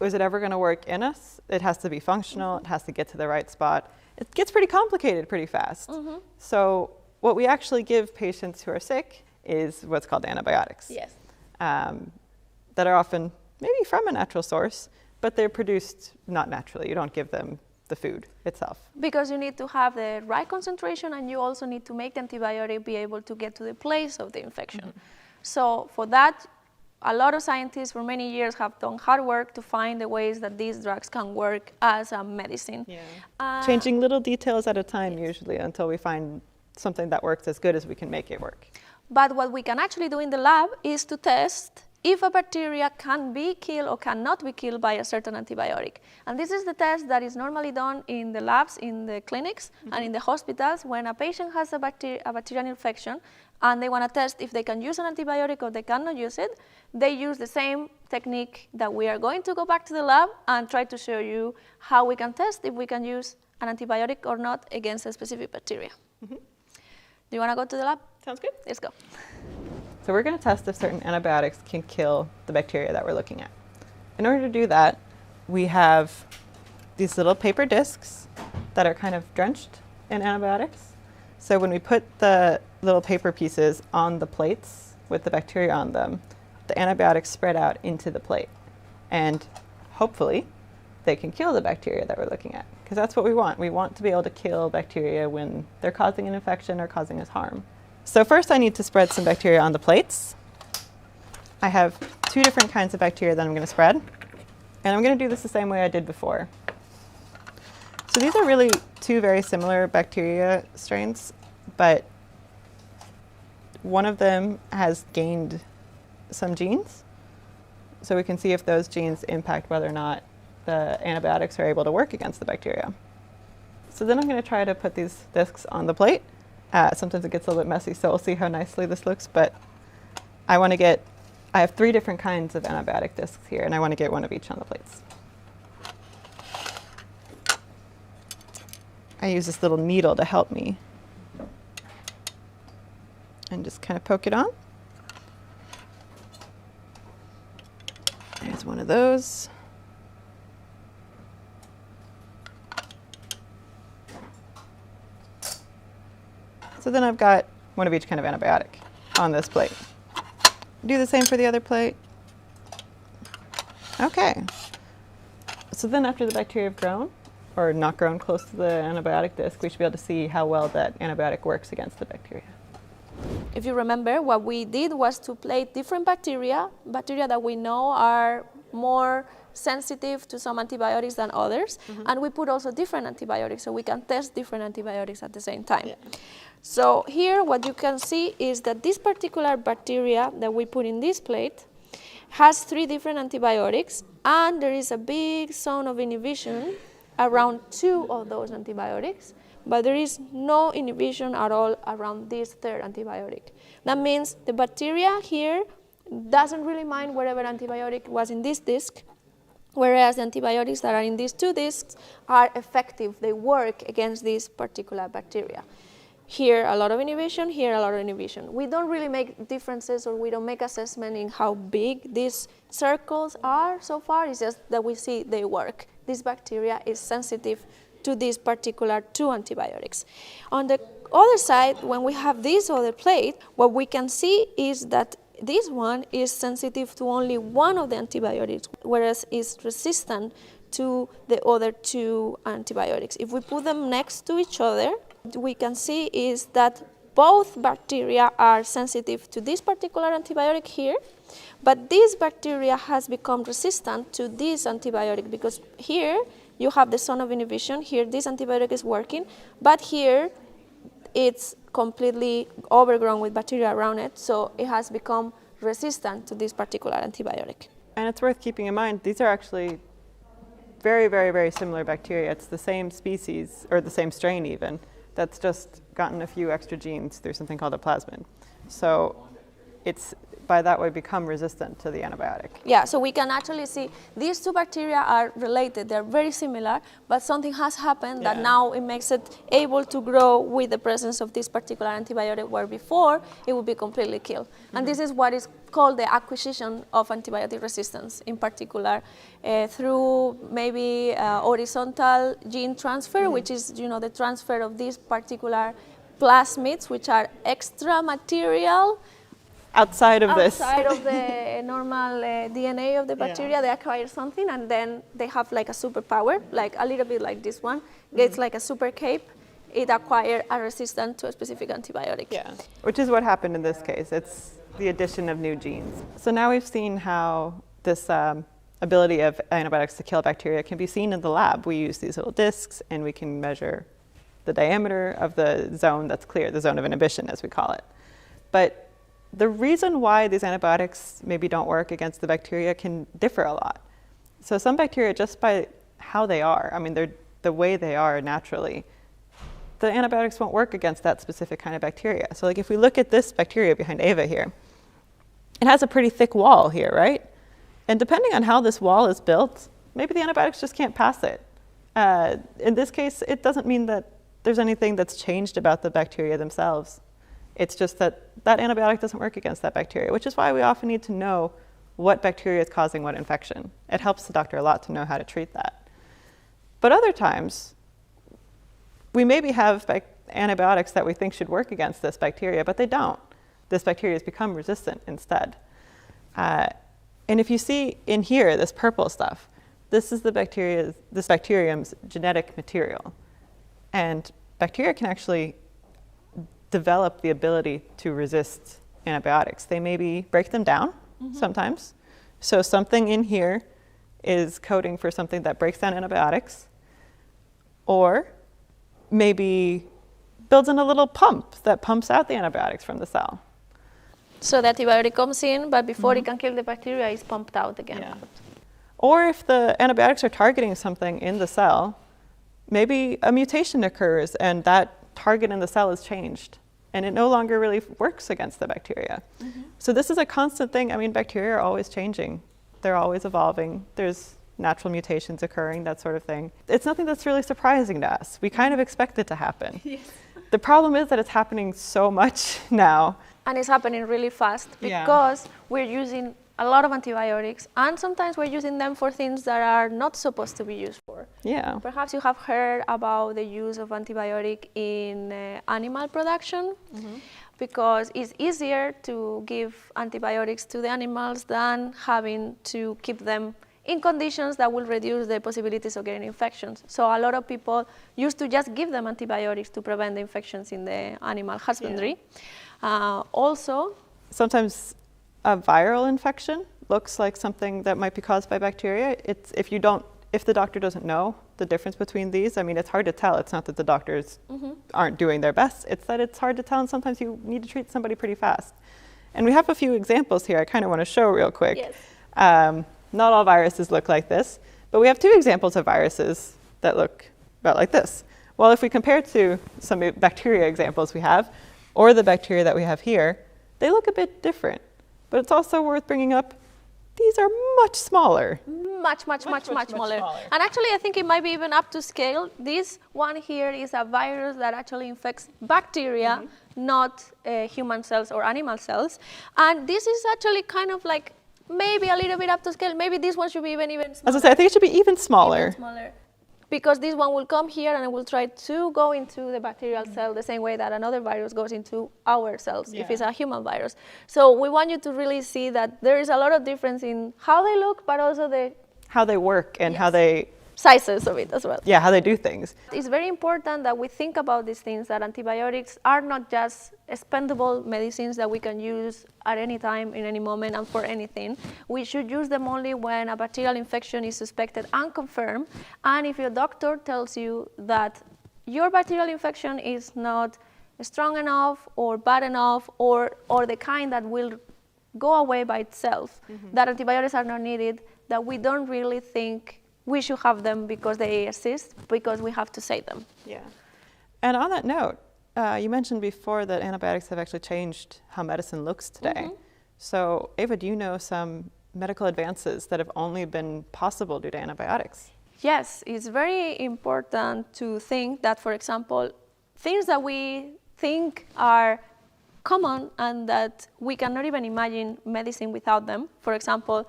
is it ever going to work in us? It has to be functional. It has to get to the right spot. It gets pretty complicated pretty fast. So what we actually give patients who are sick is what's called antibiotics. Yes. That are often maybe from a natural source, but they're produced not naturally. You don't give them the food itself. Because you need to have the right concentration, and you also need to make the antibiotic be able to get to the place of the infection. So for that, a lot of scientists for many years have done hard work to find the ways that these drugs can work as a medicine. Changing little details at a time usually until we find something that works as good as we can make it work. But what we can actually do in the lab is to test if a bacteria can be killed or cannot be killed by a certain antibiotic. And this is the test that is normally done in the labs, in the clinics, and in the hospitals when a patient has a bacterial infection and they want to test if they can use an antibiotic or they cannot use it. They use the same technique that we are going to go back to the lab and try to show you how we can test if we can use an antibiotic or not against a specific bacteria. Do you want to go to the lab? Sounds good. Let's go. So we're going to test if certain antibiotics can kill the bacteria that we're looking at. In order to do that, we have these little paper discs that are kind of drenched in antibiotics. So when we put the little paper pieces on the plates with the bacteria on them, the antibiotics spread out into the plate. And hopefully, they can kill the bacteria that we're looking at, because that's what we want. We want to be able to kill bacteria when they're causing an infection or causing us harm. So first I need to spread some bacteria on the plates. I have 2 different kinds of bacteria that I'm going to spread. And I'm going to do this the same way I did before. So these are really 2 very similar bacteria strains, but one of them has gained some genes. So we can see if those genes impact whether or not the antibiotics are able to work against the bacteria. So then I'm going to try to put these discs on the plate. Sometimes it gets a little bit messy, so we'll see how nicely this looks, but I have 3 different kinds of antibiotic discs here, and I want to get one of each on the plates. I use this little needle to help me. And just kind of poke it on. There's one of those. So then I've got one of each kind of antibiotic on this plate. Do the same for the other plate. Okay. So then after the bacteria have grown, or not grown close to the antibiotic disc, we should be able to see how well that antibiotic works against the bacteria. If you remember, what we did was to plate different bacteria that we know are more sensitive to some antibiotics than others, and we put also different antibiotics so we can test different antibiotics at the same time. So here what you can see is that this particular bacteria that we put in this plate has 3 different antibiotics, and there is a big zone of inhibition around 2 of those antibiotics, but there is no inhibition at all around this 3rd antibiotic. That means the bacteria here doesn't really mind whatever antibiotic was in this disc, whereas the antibiotics that are in these two discs are effective. They work against this particular bacteria. Here, a lot of inhibition, here, a lot of inhibition. We don't really make differences, or we don't make assessment in how big these circles are so far. It's just that we see they work. This bacteria is sensitive to these particular two antibiotics. On the other side, when we have this other plate, what we can see is that this one is sensitive to only one of the antibiotics, whereas it's resistant to the other two antibiotics. If we put them next to each other, we can see is that both bacteria are sensitive to this particular antibiotic here, but this bacteria has become resistant to this antibiotic because here you have the zone of inhibition, here this antibiotic is working, but here it's completely overgrown with bacteria around it, so it has become resistant to this particular antibiotic. And it's worth keeping in mind, these are actually very, very, very similar bacteria. It's the same species, or the same strain even, that's just gotten a few extra genes through something called a plasmid. So it's by that way become resistant to the antibiotic. Yeah, so we can actually see these two bacteria are related, they're very similar, but something has happened that now it makes it able to grow with the presence of this particular antibiotic, where before it would be completely killed. And this is what is called the acquisition of antibiotic resistance, in particular through maybe horizontal gene transfer, which is the transfer of these particular plasmids, which are extra material outside of the normal DNA of the bacteria. They acquire something, and then they have like a superpower, like a little bit like this one, gets like a super cape. It acquires a resistance to a specific antibiotic. Yeah, which is what happened in this case. It's the addition of new genes. So now we've seen how this ability of antibiotics to kill bacteria can be seen in the lab. We use these little discs, and we can measure the diameter of the zone that's clear, the zone of inhibition, as we call it. But the reason why these antibiotics maybe don't work against the bacteria can differ a lot. So some bacteria, just by how they are, I mean, they're the way they are naturally, the antibiotics won't work against that specific kind of bacteria. So like if we look at this bacteria behind Eva here, it has a pretty thick wall here, right? And depending on how this wall is built, maybe the antibiotics just can't pass it. In this case, it doesn't mean that there's anything that's changed about the bacteria themselves. It's just that that antibiotic doesn't work against that bacteria, which is why we often need to know what bacteria is causing what infection. It helps the doctor a lot to know how to treat that. But other times, we maybe have antibiotics that we think should work against this bacteria, but they don't. This bacteria has become resistant instead. And if you see in here, this purple stuff, this is this bacterium's genetic material. And bacteria can actually develop the ability to resist antibiotics. They maybe break them down sometimes. So something in here is coding for something that breaks down antibiotics, or maybe builds in a little pump that pumps out the antibiotics from the cell. So the antibiotic comes in, but before it can kill the bacteria, it's pumped out again. Yeah. Or if the antibiotics are targeting something in the cell, maybe a mutation occurs and that target in the cell is changed, and it no longer really works against the bacteria. So this is a constant thing. I mean, bacteria are always changing. They're always evolving. There's natural mutations occurring, that sort of thing. It's nothing that's really surprising to us. We kind of expect it to happen. Yes. The problem is that it's happening so much now. And it's happening really fast because we're using a lot of antibiotics, and sometimes we're using them for things that are not supposed to be used for. Yeah. Perhaps you have heard about the use of antibiotic in animal production, because it's easier to give antibiotics to the animals than having to keep them in conditions that will reduce the possibilities of getting infections. So a lot of people used to just give them antibiotics to prevent the infections in the animal husbandry. Also, sometimes a viral infection looks like something that might be caused by bacteria. It's if the doctor doesn't know the difference between these, I mean, it's hard to tell. It's not that the doctors aren't doing their best. It's that it's hard to tell, and sometimes you need to treat somebody pretty fast. And we have a few examples here I kind of want to show real quick. yes. Not all viruses look like this, but we have two examples of viruses that look about like this. Well, if we compare to some bacteria examples we have, or the bacteria that we have here, they look a bit different. but it's also worth bringing up, these are much smaller. Much smaller. And actually, I think it might be even up to scale. This one here is a virus that actually infects bacteria, not human cells or animal cells. And this is actually kind of like maybe a little bit up to scale. Maybe this one should be even smaller. As I say, I think it should be even smaller. Because this one will come here and it will try to go into the bacterial cell the same way that another virus goes into our cells, if it's a human virus. So we want you to really see that there is a lot of difference in how they look, but also how they work and how they... sizes of it as well. Yeah, how they do things. It's very important that we think about these things, that antibiotics are not just expendable medicines that we can use at any time, in any moment, and for anything. We should use them only when a bacterial infection is suspected and confirmed. And if your doctor tells you that your bacterial infection is not strong enough or bad enough or the kind that will go away by itself, that antibiotics are not needed, that we don't really think we should have them because they exist, because we have to say them. Yeah. And on that note, you mentioned before that antibiotics have actually changed how medicine looks today. So Eva, do you know some medical advances that have only been possible due to antibiotics? Yes, it's very important to think that, for example, things that we think are common and that we cannot even imagine medicine without them. For example,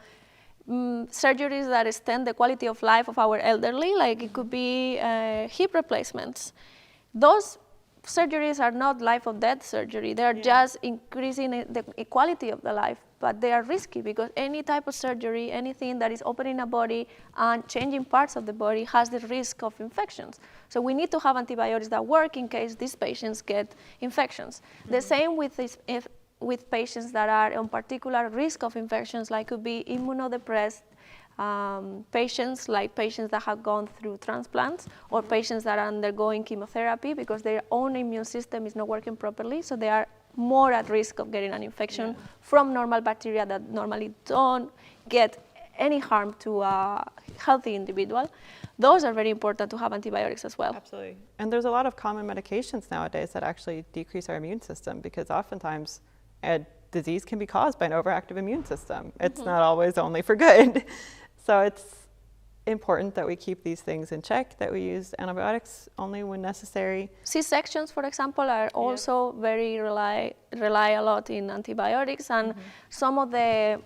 surgeries that extend the quality of life of our elderly, like it could be hip replacements. Those surgeries are not life or death surgery. They are just increasing the quality of the life, but they are risky because any type of surgery, anything that is opening a body and changing parts of the body has the risk of infections. So we need to have antibiotics that work in case these patients get infections. The same with patients that are on particular risk of infections, like could be immunodepressed patients, like patients that have gone through transplants, or patients that are undergoing chemotherapy because their own immune system is not working properly, so they are more at risk of getting an infection from normal bacteria that normally don't get any harm to a healthy individual. Those are very important to have antibiotics as well. Absolutely. And there's a lot of common medications nowadays that actually decrease our immune system, because oftentimes a disease can be caused by an overactive immune system. It's not always only for good. So it's important that we keep these things in check, that we use antibiotics only when necessary. C-sections, for example, are also very rely a lot in antibiotics, and some of the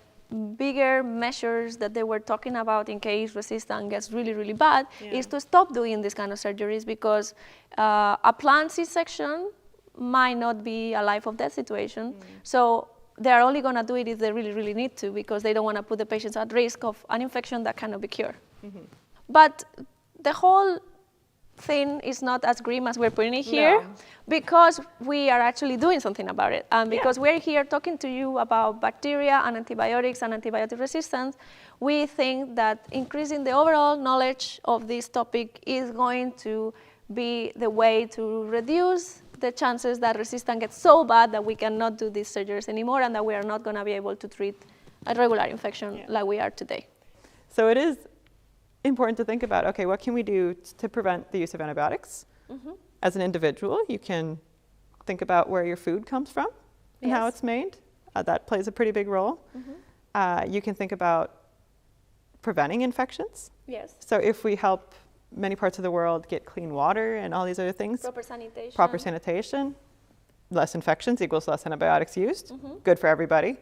bigger measures that they were talking about in case resistance gets really, really bad is to stop doing these kind of surgeries, because a planned C-section might not be a life or death situation. So they're only going to do it if they really, really need to, because they don't want to put the patients at risk of an infection that cannot be cured. But the whole thing is not as grim as we're putting it here, because we are actually doing something about it. And because we're here talking to you about bacteria and antibiotics and antibiotic resistance, we think that increasing the overall knowledge of this topic is going to be the way to reduce the chances that resistance gets so bad that we cannot do these surgeries anymore, and that we are not going to be able to treat a regular infection like we are today. So it is important to think about, okay, what can we do to prevent the use of antibiotics? As an individual, you can think about where your food comes from and how it's made. That plays a pretty big role. You can think about preventing infections. So if we help many parts of the world get clean water and all these other things. Proper sanitation. Less infections equals less antibiotics used. Good for everybody.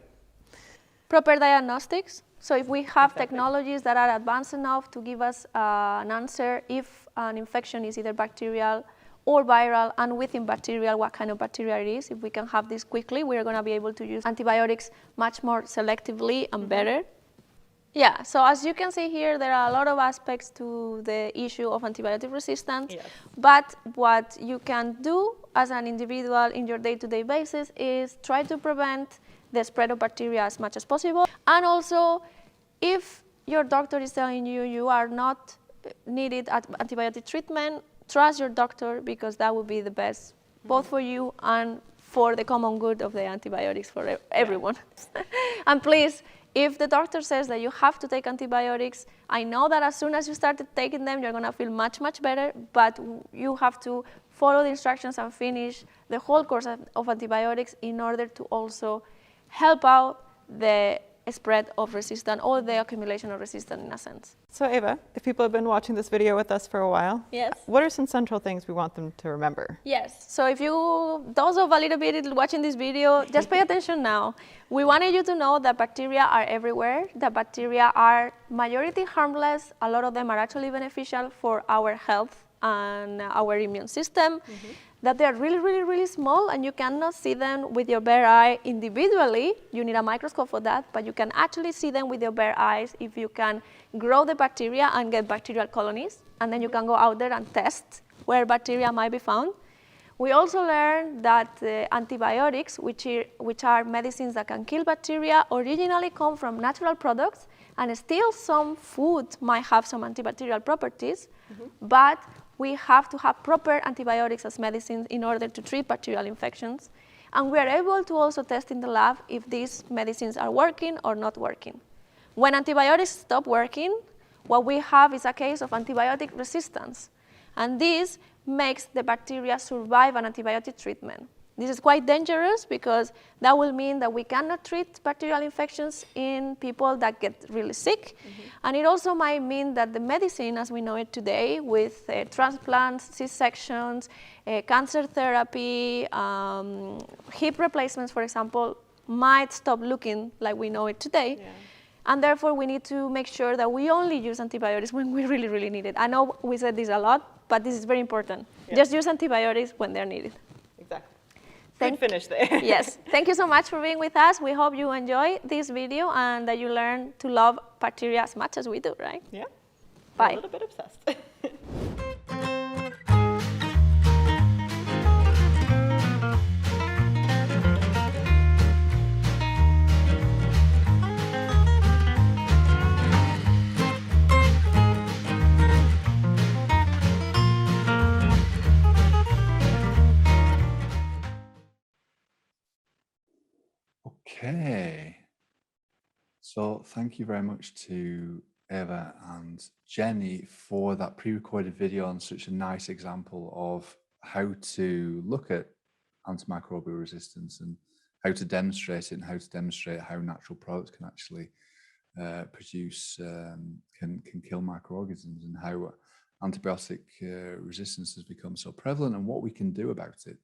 Proper diagnostics. So if we have technologies that are advanced enough to give us an answer if an infection is either bacterial or viral, and within bacterial, what kind of bacteria it is, if we can have this quickly, we're going to be able to use antibiotics much more selectively and better. Yeah, so as you can see here, there are a lot of aspects to the issue of antibiotic resistance, but what you can do as an individual in your day-to-day basis is try to prevent the spread of bacteria as much as possible. And also, if your doctor is telling you you are not needed antibiotic treatment, trust your doctor, because that would be the best, both for you and for the common good of the antibiotics for everyone. And please, if the doctor says that you have to take antibiotics, I know that as soon as you started taking them, you're going to feel much, much better, but you have to follow the instructions and finish the whole course of antibiotics in order to also help out the spread of resistance or the accumulation of resistance in a sense. So Eva, if people have been watching this video with us for a while, yes, what are some central things we want them to remember? Yes, so if you doze off a little bit watching this video, just pay attention now. We wanted you to know that bacteria are everywhere, that bacteria are majority harmless, a lot of them are actually beneficial for our health and our immune system, that they are really, really, really small and you cannot see them with your bare eye individually. You need a microscope for that, but you can actually see them with your bare eyes if you can grow the bacteria and get bacterial colonies, and then you can go out there and test where bacteria might be found. We also learned that antibiotics, which are medicines that can kill bacteria, originally come from natural products, and still some food might have some antibacterial properties, but we have to have proper antibiotics as medicines in order to treat bacterial infections. And we are able to also test in the lab if these medicines are working or not working. When antibiotics stop working, what we have is a case of antibiotic resistance. And this makes the bacteria survive an antibiotic treatment. This is quite dangerous because that will mean that we cannot treat bacterial infections in people that get really sick. And it also might mean that the medicine as we know it today with transplants, C-sections, cancer therapy, hip replacements, for example, might stop looking like we know it today. Yeah. And therefore, we need to make sure that we only use antibiotics when we really, really need it. I know we said this a lot, but this is very important. Yeah. Just use antibiotics when they're needed. Exactly. Good finish there. Yes. Thank you so much for being with us. We hope you enjoy this video and that you learn to love bacteria as much as we do, right? Yeah. Bye. A little bit obsessed. Okay, so thank you very much to Eva and Jenny for that pre-recorded video and such a nice example of how to look at antimicrobial resistance and how to demonstrate it and how to demonstrate how natural products can actually produce, can kill microorganisms, and how antibiotic resistance has become so prevalent and what we can do about it.